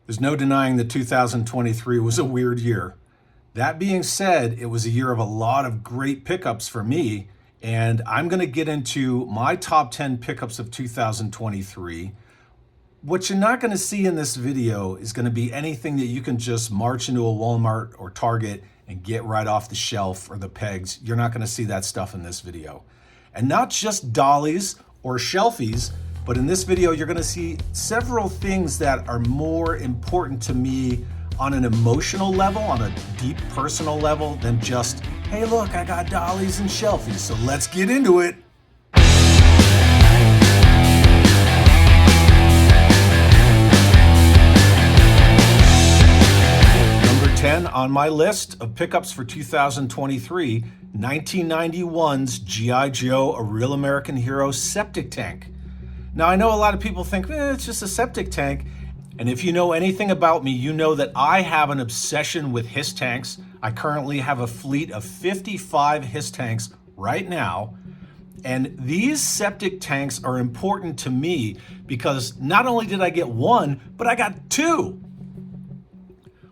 There's no denying that 2023 was a weird year. That being said, it was a year of a lot of great pickups for me, and I'm going to get into my top 10 pickups of 2023. What you're not going to see in this video is going to be anything that you can just march into a Walmart or Target and get right off the shelf or the pegs. You're not going to see that stuff in this video. And not just dollies or shelfies, but in this video, you're gonna see several things that are more important to me on an emotional level, on a deep personal level, than just, hey, look, I got dollies and shelfies, so let's get into it. Number 10 on my list of pickups for 2023, 1991's G.I. Joe, A Real American Hero septic tank. Now, I know a lot of people think, it's just a septic tank. And if you know anything about me, you know that I have an obsession with HISS tanks. I currently have a fleet of 55 HISS tanks right now. And these septic tanks are important to me because not only did I get one, but I got two.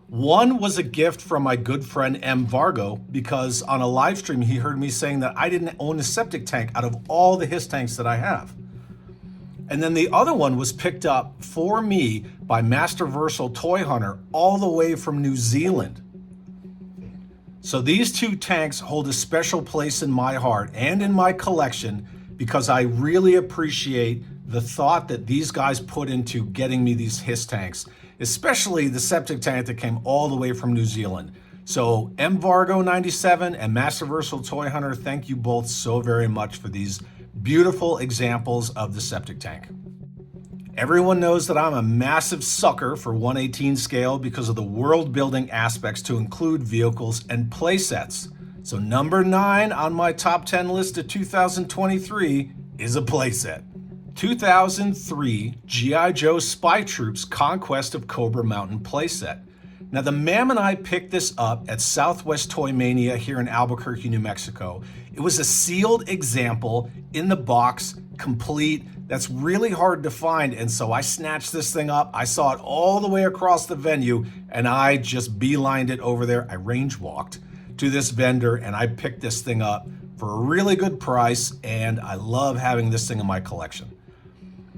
One was a gift from my good friend M. Vargo because on a live stream, he heard me saying that I didn't own a septic tank out of all the HISS tanks that I have. And then the other one was picked up for me by Masterversal Toy Hunter all the way from New Zealand. So these two tanks hold a special place in my heart and in my collection because I really appreciate the thought that these guys put into getting me these HISS tanks, especially the septic tank that came all the way from New Zealand. So M. Vargo 97 and Masterversal Toy Hunter, thank you both so very much for these beautiful examples of the septic tank. Everyone knows that I'm a massive sucker for 1/18 scale because of the world building aspects to include vehicles and playsets. So number 9 on my top 10 list of 2023 is a playset. 2003 G.I. Joe Spy Troops Conquest of Cobra Mountain playset. Now the Mam and I picked this up at Southwest Toy Mania here in Albuquerque, New Mexico. It was a sealed example in the box, complete. That's really hard to find, and so I snatched this thing up. I saw it all the way across the venue, and I just beelined it over there. I range walked to this vendor, and I picked this thing up for a really good price, and I love having this thing in my collection.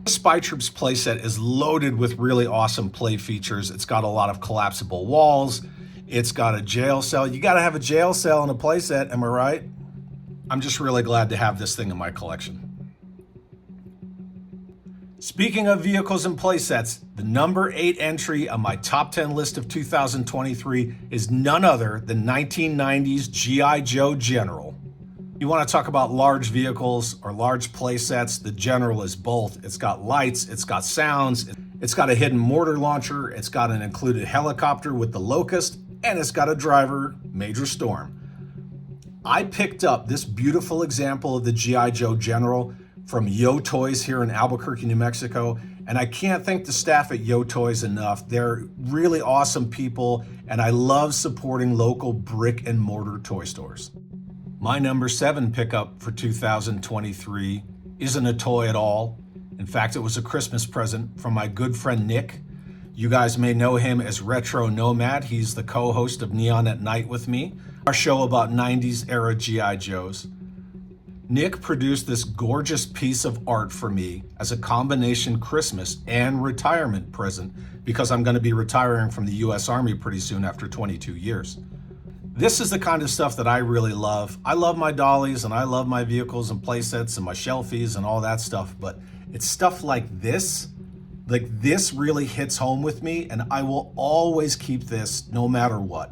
The Spy Troops playset is loaded with really awesome play features. It's got a lot of collapsible walls. It's got a jail cell. You got to have a jail cell in a playset, am I right? I'm just really glad to have this thing in my collection. Speaking of vehicles and playsets, the number 8 entry on my top 10 list of 2023 is none other than 1990's G.I. Joe General. You want to talk about large vehicles or large playsets, the General is both. It's got lights, it's got sounds, it's got a hidden mortar launcher, it's got an included helicopter with the Locust, and it's got a driver, Major Storm. I picked up this beautiful example of the G.I. Joe General from Yo Toys here in Albuquerque, New Mexico, and I can't thank the staff at Yo Toys enough. They're really awesome people, and I love supporting local brick and mortar toy stores. My number 7 pickup for 2023 isn't a toy at all. In fact, it was a Christmas present from my good friend Nick. You guys may know him as Retro Nomad. He's the co-host of Neon at Night with me, our show about 90s era G.I. Joes. Nick produced this gorgeous piece of art for me as a combination Christmas and retirement present because I'm going to be retiring from the U.S. Army pretty soon after 22 years. This is the kind of stuff that I really love. I love my dollies and I love my vehicles and playsets and my shelfies and all that stuff, but it's stuff like this really hits home with me, and I will always keep this no matter what.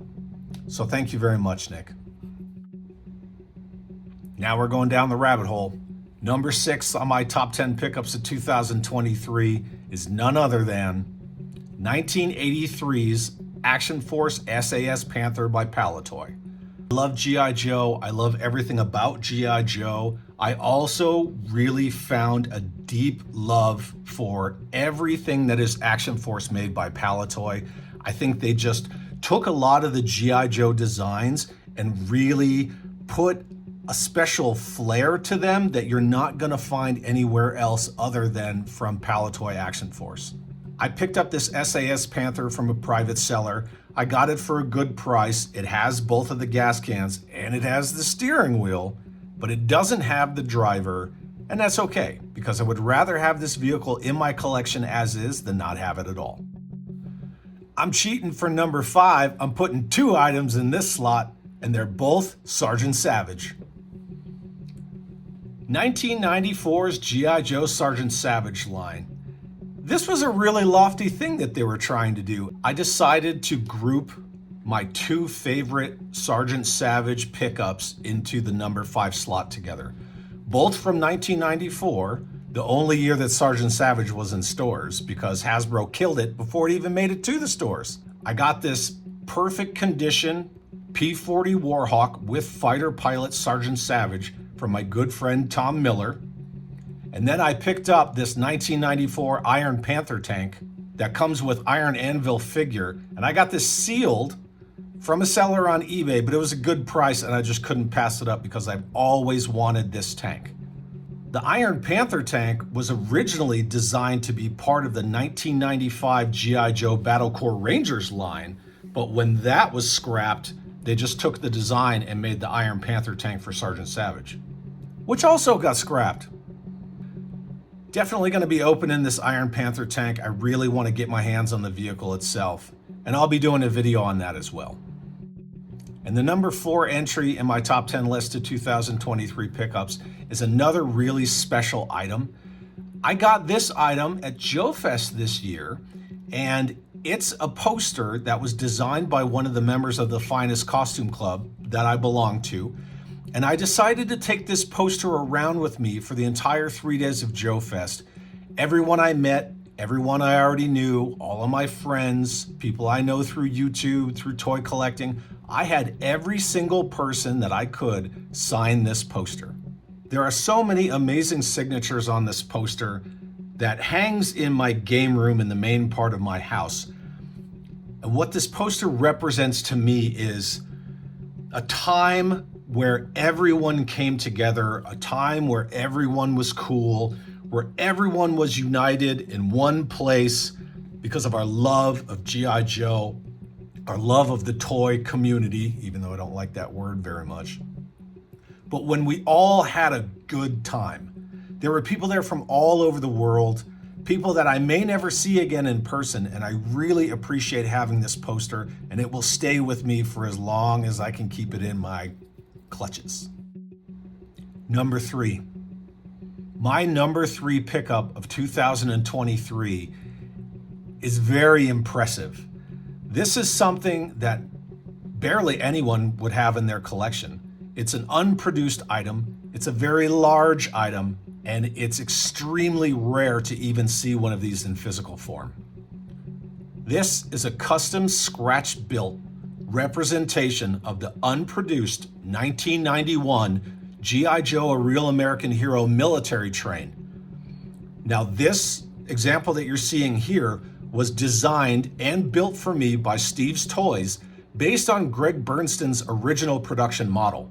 So thank you very much, Nick. Now we're going down the rabbit hole. Number 6 on my top 10 pickups of 2023 is none other than 1983's Action Force SAS Panther by Palitoy. I love G.I. Joe. I love everything about G.I. Joe. I also really found a deep love for everything that is Action Force made by Palitoy. I think they just took a lot of the G.I. Joe designs and really put a special flair to them that you're not going to find anywhere else other than from Palitoy Action Force. I picked up this SAS Panther from a private seller. I got it for a good price. It has both of the gas cans and it has the steering wheel, but it doesn't have the driver, and that's okay because I would rather have this vehicle in my collection as is than not have it at all. I'm cheating for number 5. I'm putting 2 items in this slot, and they're both Sergeant Savage. 1994's G.I. Joe Sergeant Savage line. This was a really lofty thing that they were trying to do. I decided to group my 2 favorite Sergeant Savage pickups into the number 5 slot together. Both from 1994, the only year that Sergeant Savage was in stores because Hasbro killed it before it even made it to the stores. I got this perfect condition P-40 Warhawk with fighter pilot Sergeant Savage from my good friend Tom Miller. And then I picked up this 1994 Iron Panther tank that comes with Iron Anvil figure. And I got this sealed from a seller on eBay, but it was a good price and I just couldn't pass it up because I've always wanted this tank. The Iron Panther tank was originally designed to be part of the 1995 G.I. Joe Battle Corps Rangers line, but when that was scrapped, they just took the design and made the Iron Panther tank for Sergeant Savage, which also got scrapped. Definitely going to be opening this Iron Panther tank. I really want to get my hands on the vehicle itself, and I'll be doing a video on that as well. And the number 4 entry in my top 10 list of 2023 pickups is another really special item. I got this item at Joe Fest this year, and it's a poster that was designed by one of the members of the Finest Costume Club that I belong to. And I decided to take this poster around with me for the entire 3 days of Joe Fest. Everyone I met, everyone I already knew, all of my friends, people I know through YouTube, through toy collecting, I had every single person that I could sign this poster. There are so many amazing signatures on this poster that hangs in my game room in the main part of my house. And what this poster represents to me is a time where everyone came together, a time where everyone was cool, where everyone was united in one place because of our love of G.I. Joe, our love of the toy community, even though I don't like that word very much. But when we all had a good time, there were people there from all over the world, people that I may never see again in person, and I really appreciate having this poster, and it will stay with me for as long as I can keep it in my clutches. Number 3. My number 3 pickup of 2023 is very impressive. This is something that barely anyone would have in their collection. It's an unproduced item, it's a very large item, and it's extremely rare to even see one of these in physical form. This is a custom scratch-built representation of the unproduced 1991 G.I. Joe, A Real American Hero military train. Now, this example that you're seeing here was designed and built for me by Steve's Toys based on Greg Bernstein's original production model.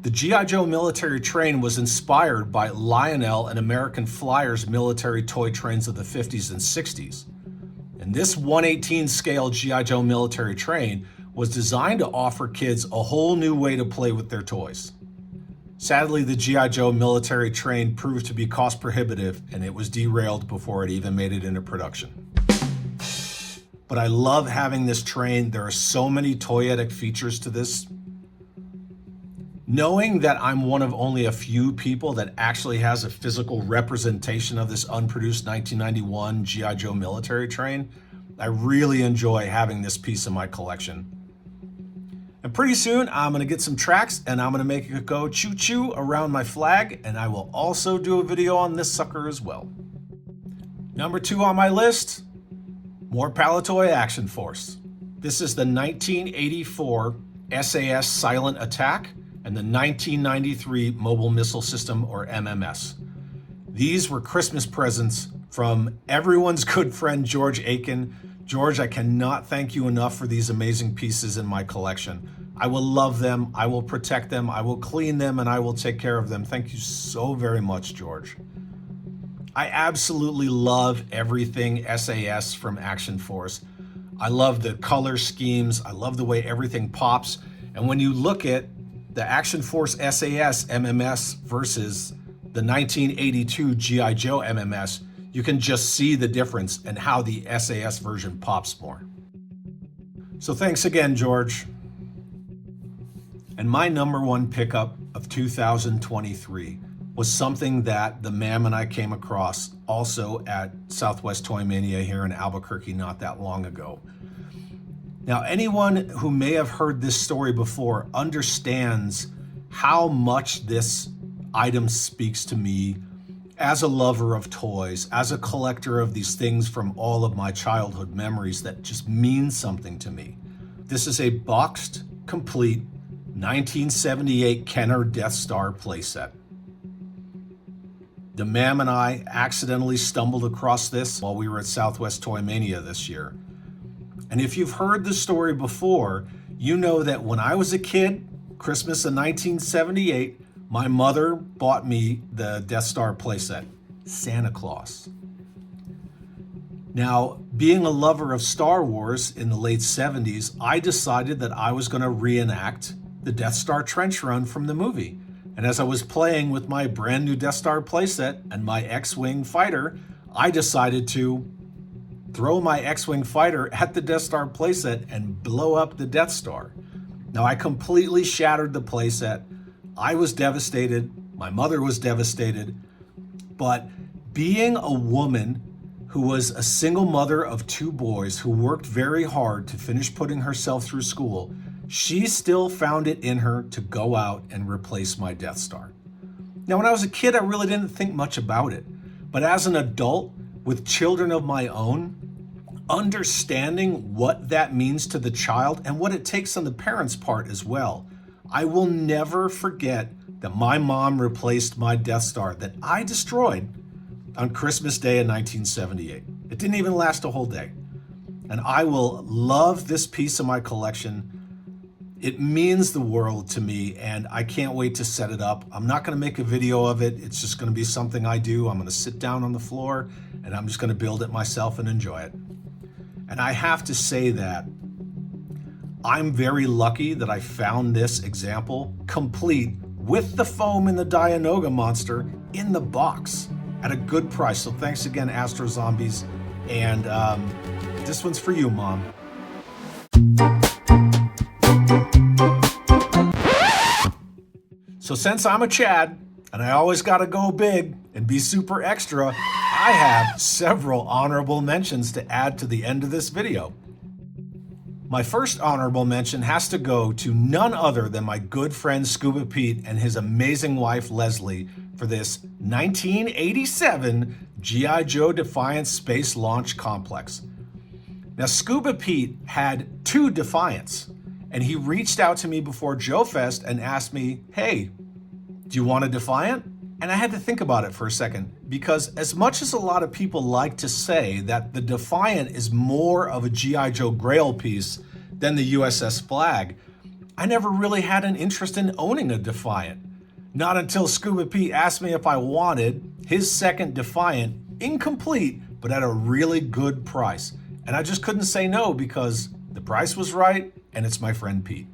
The G.I. Joe military train was inspired by Lionel and American Flyers military toy trains of the 50s and 60s. And this 1/18 scale G.I. Joe military train was designed to offer kids a whole new way to play with their toys. Sadly, the G.I. Joe military train proved to be cost prohibitive and it was derailed before it even made it into production. But I love having this train. There are so many toyetic features to this. Knowing that I'm one of only a few people that actually has a physical representation of this unproduced 1991 G.I. Joe military train, I really enjoy having this piece in my collection. And pretty soon I'm gonna get some tracks and I'm gonna make it go choo-choo around my flag, and I will also do a video on this sucker as well. Number 2 on my list, more Palitoy Action Force. This is the 1984 SAS Silent Attack and the 1993 Mobile Missile System, or MMS. These were Christmas presents from everyone's good friend, George Aiken. George, I cannot thank you enough for these amazing pieces in my collection. I will love them, I will protect them, I will clean them, and I will take care of them. Thank you so very much, George. I absolutely love everything SAS from Action Force. I love the color schemes. I love the way everything pops. And when you look at the Action Force SAS MMS versus the 1982 G.I. Joe MMS, you can just see the difference and how the SAS version pops more. So thanks again, George. And my number one pickup of 2023 was something that the ma'am and I came across also at Southwest Toy Mania here in Albuquerque not that long ago. Now, anyone who may have heard this story before understands how much this item speaks to me as a lover of toys, as a collector of these things from all of my childhood memories that just mean something to me. This is a boxed, complete 1978 Kenner Death Star playset. The ma'am and I accidentally stumbled across this while we were at Southwest Toy Mania this year. And if you've heard the story before, you know that when I was a kid, Christmas of 1978, my mother bought me the Death Star playset, Santa Claus. Now, being a lover of Star Wars in the late 70s, I decided that I was going to reenact the Death Star trench run from the movie. And as I was playing with my brand new Death Star playset and my X-Wing fighter, I decided to throw my X-Wing fighter at the Death Star playset and blow up the Death Star. Now, I completely shattered the playset. I was devastated. My mother was devastated. But being a woman who was a single mother of two boys who worked very hard to finish putting herself through school, she still found it in her to go out and replace my Death Star. Now, when I was a kid, I really didn't think much about it. But as an adult with children of my own, understanding what that means to the child and what it takes on the parents' part as well, I will never forget that my mom replaced my Death Star that I destroyed on Christmas Day in 1978. It didn't even last a whole day. And I will love this piece of my collection. It means the world to me, and I can't wait to set it up. I'm not going to make a video of it. It's just going to be something I do. I'm going to sit down on the floor, and I'm just going to build it myself and enjoy it. And I have to say that I'm very lucky that I found this example complete with the foam and the Dianoga monster in the box at a good price. So thanks again, Astro Zombies. And this one's for you, Mom. So since I'm a Chad, and I always gotta go big and be super extra, I have several honorable mentions to add to the end of this video. My first honorable mention has to go to none other than my good friend Scuba Pete and his amazing wife Leslie for this 1987 G.I. Joe Defiant Space Launch Complex. Now, Scuba Pete had two Defiants, and he reached out to me before Joe Fest and asked me, hey, do you want a Defiant? And I had to think about it for a second, because as much as a lot of people like to say that the Defiant is more of a G.I. Joe Grail piece than the USS Flag, I never really had an interest in owning a Defiant. Not until Scuba Pete asked me if I wanted his second Defiant, incomplete, but at a really good price. And I just couldn't say no because the price was right, and it's my friend Pete.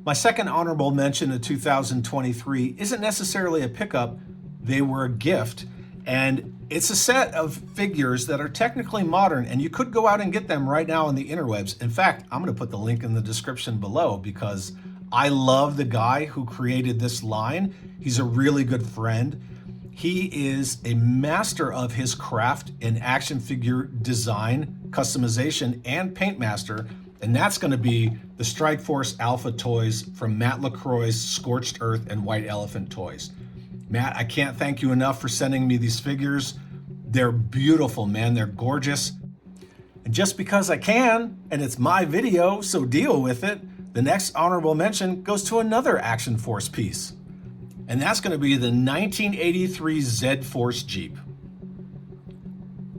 My second honorable mention of 2023 isn't necessarily a pickup, they were a gift. And it's a set of figures that are technically modern, and you could go out and get them right now on the interwebs. In fact, I'm gonna put the link in the description below because I love the guy who created this line. He's a really good friend. He is a master of his craft in action figure design, customization, and paint master. And that's going to be the Strike Force Alpha toys from Matt LaCroix's Scorched Earth and White Elephant toys. Matt, I can't thank you enough for sending me these figures. They're beautiful, man. They're gorgeous. And just because I can, and it's my video, so deal with it, the next honorable mention goes to another Action Force piece. And that's going to be the 1983 Z-Force Jeep.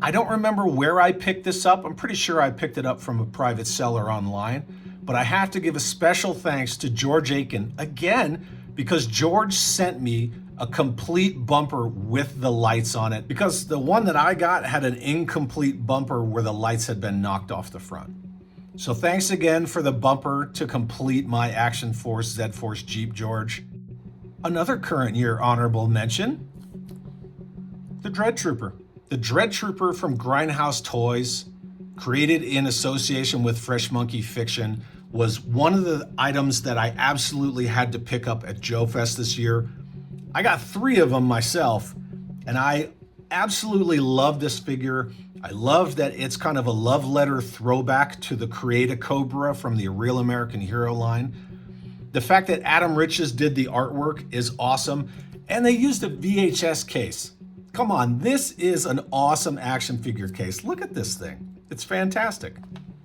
I don't remember where I picked this up. I'm pretty sure I picked it up from a private seller online. But I have to give a special thanks to George Aiken again, because George sent me a complete bumper with the lights on it, because the one that I got had an incomplete bumper where the lights had been knocked off the front. So thanks again for the bumper to complete my Action Force Z-Force Jeep, George. Another current year honorable mention, the Dread Trooper. The Dread Trooper from Grindhouse Toys, created in association with Fresh Monkey Fiction, was one of the items that I absolutely had to pick up at Joe Fest this year. I got 3 of them myself, and I absolutely love this figure. I love that it's kind of a love letter throwback to the Create-A-Cobra from the Real American Hero line. The fact that Adam Riches did the artwork is awesome, and they used a VHS case. Come on, this is an awesome action figure case. Look at this thing. It's fantastic.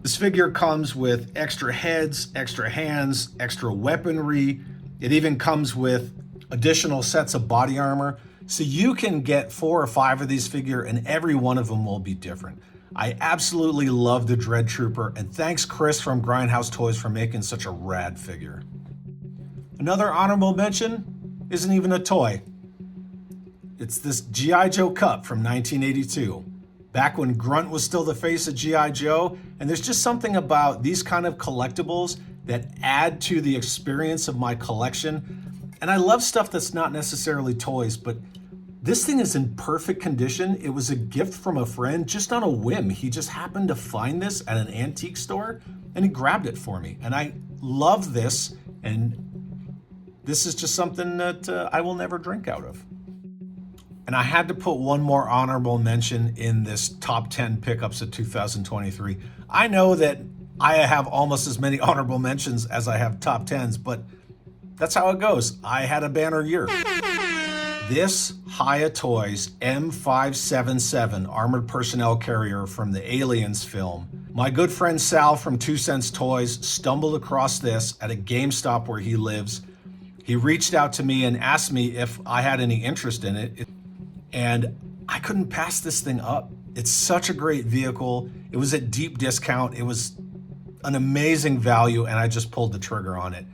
This figure comes with extra heads, extra hands, extra weaponry. It even comes with additional sets of body armor. So you can get 4 or 5 of these figures and every one of them will be different. I absolutely love the Dread Trooper, and thanks Chris from Grindhouse Toys for making such a rad figure. Another honorable mention isn't even a toy. It's this G.I. Joe Cup from 1982. Back when Grunt was still the face of G.I. Joe, and there's just something about these kind of collectibles that add to the experience of my collection. And I love stuff that's not necessarily toys, but this thing is in perfect condition. It was a gift from a friend just on a whim. He just happened to find this at an antique store and he grabbed it for me. And I love this, and this is just something that I will never drink out of. And I had to put one more honorable mention in this top 10 pickups of 2023. I know that I have almost as many honorable mentions as I have top 10s, but that's how it goes. I had a banner year. This Hiya Toys M577 armored personnel carrier from the Aliens film. My good friend Sal from 2 Cents Toys stumbled across this at a GameStop where he lives. He reached out to me and asked me if I had any interest in it. And I couldn't pass this thing up. It's such a great vehicle. It was at deep discount. It was an amazing value, and I just pulled the trigger on it.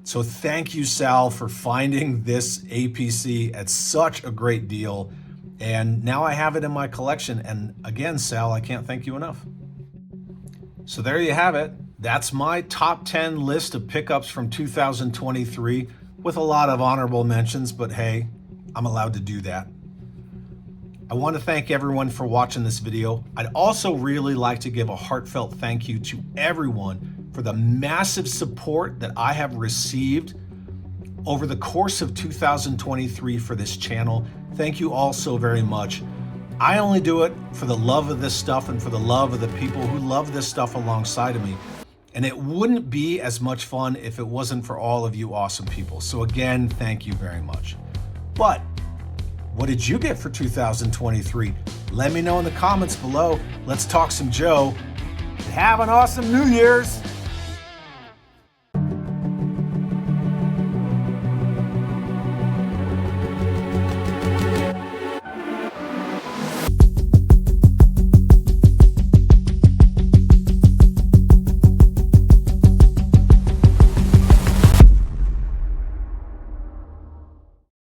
So thank you, Sal, for finding this APC at such a great deal. And now I have it in my collection. And again, Sal, I can't thank you enough. So there you have it. That's my top 10 list of pickups from 2023 with a lot of honorable mentions, but hey, I'm allowed to do that. I want to thank everyone for watching this video. I'd also really like to give a heartfelt thank you to everyone for the massive support that I have received over the course of 2023 for this channel. Thank you all so very much. I only do it for the love of this stuff and for the love of the people who love this stuff alongside of me. And it wouldn't be as much fun if it wasn't for all of you awesome people. So again, thank you very much. But what did you get for 2023? Let me know in the comments below. Let's talk some Joe. Have an awesome New Year's.